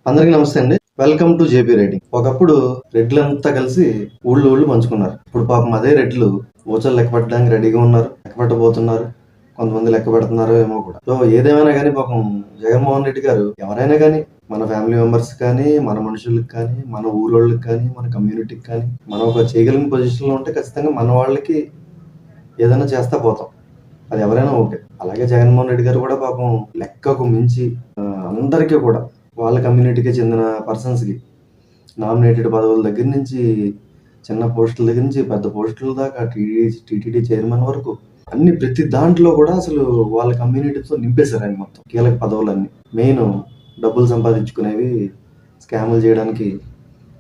అందరికీ నమస్తే అండి. Welcome to JP writing. ఒకప్పుడు రెడ్లంతా కలిసి ఊళ్ళు పంచుకున్నారు. ఇప్పుడు పాపం అదే రెడ్లు ఊచలు లెక్క పెట్టడానికి రెడీగా ఉన్నారు, లెక్క పెట్టబోతున్నారు. కొంతమంది లెక్క పెడుతున్నారో ఏమో కూడా. సో ఏదేమైనా కానీ పాపం జగన్మోహన్ రెడ్డి గారు ఎవరైనా కానీ మన ఫ్యామిలీ మెంబర్స్ కానీ, మన మనుషులకు కానీ, మన ఊరోళ్ళకి కానీ, మన కమ్యూనిటీకి కానీ మనం ఒక చేయగలిగిన పొజిషన్లో ఉంటే ఖచ్చితంగా మన వాళ్ళకి ఏదైనా చేస్తా పోతాం. అది ఎవరైనా ఓకే. అలాగే జగన్మోహన్ రెడ్డి గారు కూడా పాపం లెక్కకు మించి అందరికీ కూడా వాళ్ళ కమ్యూనిటీకి చెందిన పర్సన్స్కి నామినేటెడ్ పదవుల దగ్గర నుంచి, చిన్న పోస్టుల దగ్గర నుంచి పెద్ద పోస్టుల దాకా, టీటీడీ చైర్మన్ వరకు అన్ని ప్రతి దాంట్లో కూడా అసలు వాళ్ళ కమ్యూనిటీతో నింపేశారు ఆయన మొత్తం కీలక పదవులన్నీ. మెయిన్ డబ్బులు సంపాదించుకునేవి, స్కాములు చేయడానికి,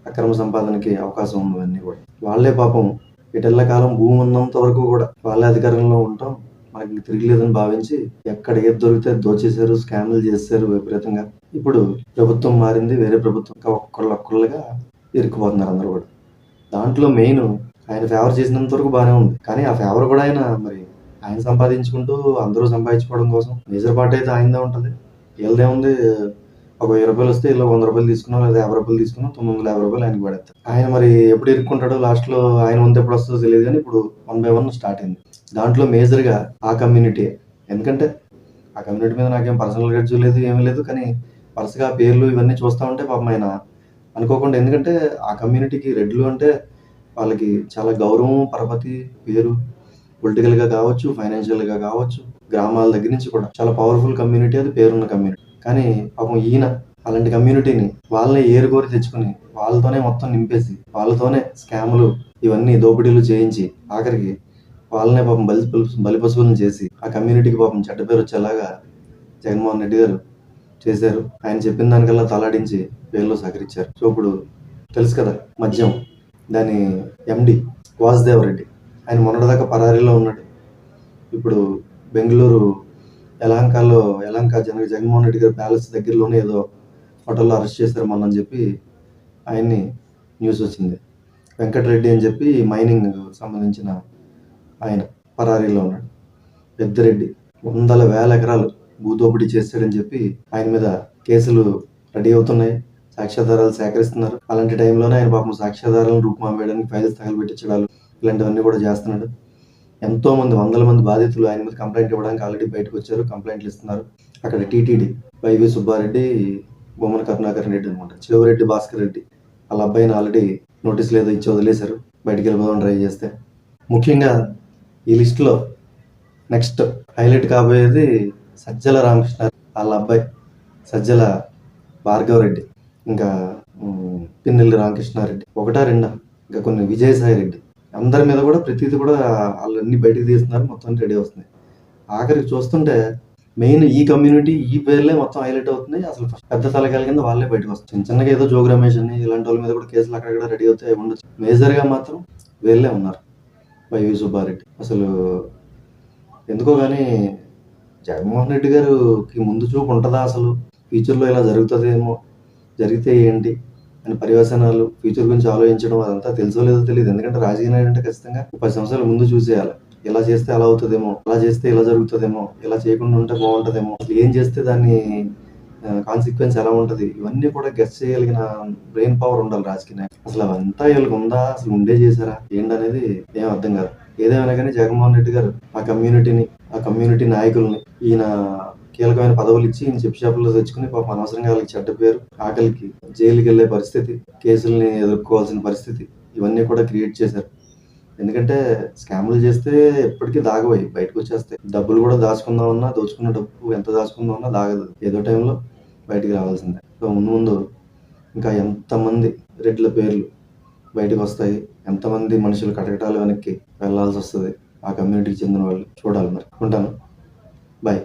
అక్రమ సంపాదనకి అవకాశం ఉన్నవన్నీ కూడా వాళ్ళే పాపం ఇటెళ్ళ కాలం భూమి ఉన్నంత వరకు కూడా వాళ్ళే అధికారంలో ఉంటాం, మనకి తిరిగిలేదని భావించి ఎక్కడ ఏది దొరికితే దోచేశారు, స్కామ్లు చేశారు విపరీతంగా. ఇప్పుడు ప్రభుత్వం మారింది, వేరే ప్రభుత్వం, ఇంకా ఒక్కళ్ళొక్కళ్ళుగా ఇరుక్కుపోతున్నారు అందరూ కూడా. దాంట్లో మెయిన్ ఆయన ఫేవర్ చేసినంత వరకు బాగానే ఉంది, కానీ ఆ ఫేవర్ కూడా ఆయన సంపాదించుకుంటూ అందరూ సంపాదించుకోవడం కోసం మేజర్ పార్ట్ అయితే ఆయనదే ఉంటుంది. వీళ్ళదే ఉంది. ఒక 1000 రూపాయలు వస్తే ఇలా 100 రూపాయలు తీసుకున్నాం, లేదా 50 రూపాయలు తీసుకున్నాం, 950 రూపాయలు ఆయనకి పడేస్తారు. ఆయన మరి ఎప్పుడు ఇరుక్కుంటాడో, లాస్ట్లో ఆయన వంతు ఎప్పుడు వస్తుందో తెలియదు, కానీ ఇప్పుడు 1 by 1 స్టార్ట్ అయింది. దాంట్లో మేజర్గా ఆ కమ్యూనిటీ. ఎందుకంటే ఆ కమ్యూనిటీ మీద నాకేం పర్సనల్ గడ్జు లేదు, ఏమీ లేదు, కానీ వరుసగా పేర్లు ఇవన్నీ చూస్తూ ఉంటే పాపం ఆయన అనుకోకుండా, ఎందుకంటే ఆ కమ్యూనిటీకి రెడ్లు అంటే వాళ్ళకి చాలా గౌరవం, పరపతి, పేరు, పొలిటికల్గా కావచ్చు, ఫైనాన్షియల్గా కావచ్చు, గ్రామాల దగ్గర నుంచి కూడా చాలా పవర్ఫుల్ కమ్యూనిటీ, అది పేరున్న కమ్యూనిటీ. కానీ పాపం ఈయన అలాంటి కమ్యూనిటీని వాళ్ళని ఏరుకోరి తెచ్చుకుని వాళ్ళతోనే మొత్తం నింపేసి, వాళ్ళతోనే స్కాములు ఇవన్నీ దోపిడీలు చేయించి, ఆఖరికి వాళ్ళనే పాపం బలిపశువులను చేసి ఆ కమ్యూనిటీకి పాపం చెడ్డ పేరు వచ్చేలాగా జగన్మోహన్ రెడ్డి గారు చేశారు. ఆయన చెప్పిన దానికల్లా తలాడించి పేర్లు సహకరించారు. సో ఇప్పుడు తెలుసు కదా, మద్యం దాని ఎండి వాసుదేవరెడ్డి, ఆయన మొన్నటిదాకా పరారీలో ఉన్నాడు. ఇప్పుడు బెంగళూరు యలంక జగన్మోహన్ రెడ్డి గారి ప్యాలెస్ దగ్గరలోనే ఏదో హోటల్లో అరెస్ట్ చేశారు మొన్న అని చెప్పి ఆయన్ని న్యూస్ వచ్చింది. వెంకటరెడ్డి అని చెప్పి మైనింగ్ సంబంధించిన ఆయన పరారీలో ఉన్నాడు. పెద్దిరెడ్డి 100,000 ఎకరాలు భూదోపిడీ చేశాడని చెప్పి ఆయన మీద కేసులు రెడీ అవుతున్నాయి, సాక్ష్యాధారాలు సేకరిస్తున్నారు. అలాంటి టైంలోనే ఆయన పాపం సాక్ష్యాధారాలను రూపుమాపేయడానికి ఫైల్స్ తగలబెట్టించడాలు ఇలాంటివన్నీ కూడా చేస్తున్నాడు. ఎంతో మంది 100 మంది బాధితులు ఆయన మీద కంప్లైంట్ ఇవ్వడానికి ఆల్రెడీ బయటకు వచ్చారు, కంప్లైంట్లు ఇస్తున్నారు. అక్కడ టీటీడీ వైవి సుబ్బారెడ్డి, బొమ్మన కరుణాకర్ రెడ్డి అనమాట, చెవిరెడ్డి భాస్కర్ రెడ్డి వాళ్ళ అబ్బాయిని ఆల్రెడీ నోటీసులు ఏదో ఇచ్చి వదిలేశారు బయటికి వెళ్ళిపోదాం ట్రై చేస్తే. ముఖ్యంగా ఈ లిస్టులో నెక్స్ట్ హైలైట్ కాబోయేది సజ్జల రామకృష్ణ వాళ్ళ అబ్బాయి సజ్జల భార్గవరెడ్డి, ఇంకా పిన్నెల్లి రామకృష్ణారెడ్డి, ఒకటా రెండా, ఇంకా కొన్ని విజయసాయి రెడ్డి, అందరి మీద కూడా ప్రతిదీ కూడా వాళ్ళు అన్ని బయటకు తీస్తున్నారు, మొత్తం రెడీ వస్తున్నాయి. ఆఖరికి చూస్తుంటే మెయిన్ ఈ కమ్యూనిటీ, ఈ పేర్లే మొత్తం హైలైట్ అవుతున్నాయి. అసలు పెద్ద తలకాయల కింద వాళ్ళే బయటకు వస్తాయి. చిన్నగా ఏదో జోగి రమేష్ అని ఇలాంటి వాళ్ళ మీద కూడా కేసులు అక్కడక్కడ రెడీ అవుతాయి ఉండొచ్చు. మేజర్గా మాత్రం వీళ్ళే ఉన్నారు, వైవి సుబ్బారెడ్డి. అసలు ఎందుకో కానీ జగన్మోహన్ రెడ్డి గారికి ముందు చూపు ఉంటుందా, అసలు ఫ్యూచర్లో ఇలా జరుగుతుందేమో, జరిగితే ఏంటి అని పర్యవసనాలు, ఫ్యూచర్ గురించి ఆలోచించడం అదంతా తెలుసో లేదో తెలియదు. ఎందుకంటే రాజకీయ నాయకుడు అంటే ఖచ్చితంగా 10 సంవత్సరాల ముందు చూసేయాలి. ఇలా చేస్తే అలా అవుతుందేమో, అలా చేస్తే ఇలా జరుగుతుందేమో, ఇలా చేయకుండా ఉంటే బాగుంటుందేమో, అసలు ఏం చేస్తే దాన్ని కాన్సిక్వెన్స్ ఎలా ఉంటుంది, ఇవన్నీ కూడా గెస్ చేయగలిగిన బ్రెయిన్ పవర్ ఉండాలి రాజకీయ నాయకుడు. అసలు అవంతా వీళ్ళకి ఉందా, అసలు ఉండే చేశారా ఏంటనేది ఏం అర్థం కాదు. ఏదేమైనా కానీ జగన్మోహన్ రెడ్డి గారు ఆ కమ్యూనిటీని, ఆ కమ్యూనిటీ నాయకుల్ని ఈయన కీలకమైన పదవులు ఇచ్చి ఈయన చెప్పు చేపల్లో తెచ్చుకుని పాపం అనవసరంగా వాళ్ళకి చెడ్డ పేరు, ఆకలికి జైలుకి వెళ్ళే పరిస్థితి, కేసుల్ని ఎదుర్కోవాల్సిన పరిస్థితి, ఇవన్నీ కూడా క్రియేట్ చేశారు. ఎందుకంటే స్కాములు చేస్తే ఎప్పటికీ దాగవయి, బయటకు వచ్చేస్తాయి. డబ్బులు కూడా దాచుకుందామన్నా, దోచుకున్న డబ్బు ఎంత దాచుకుందామన్నా దాగదు, ఏదో టైంలో బయటికి రావాల్సిందే. సో ముందు ఇంకా ఎంతమంది రెడ్ల పేర్లు బయటకు వస్తాయి, ఎంతమంది మనుషులు కటకటాలు వెనక్కి వెళ్లాల్సి వస్తుంది ఆ కమ్యూనిటీకి చెందిన వాళ్ళు, చూడాలి. మరి ఉంటాను, బాయ్.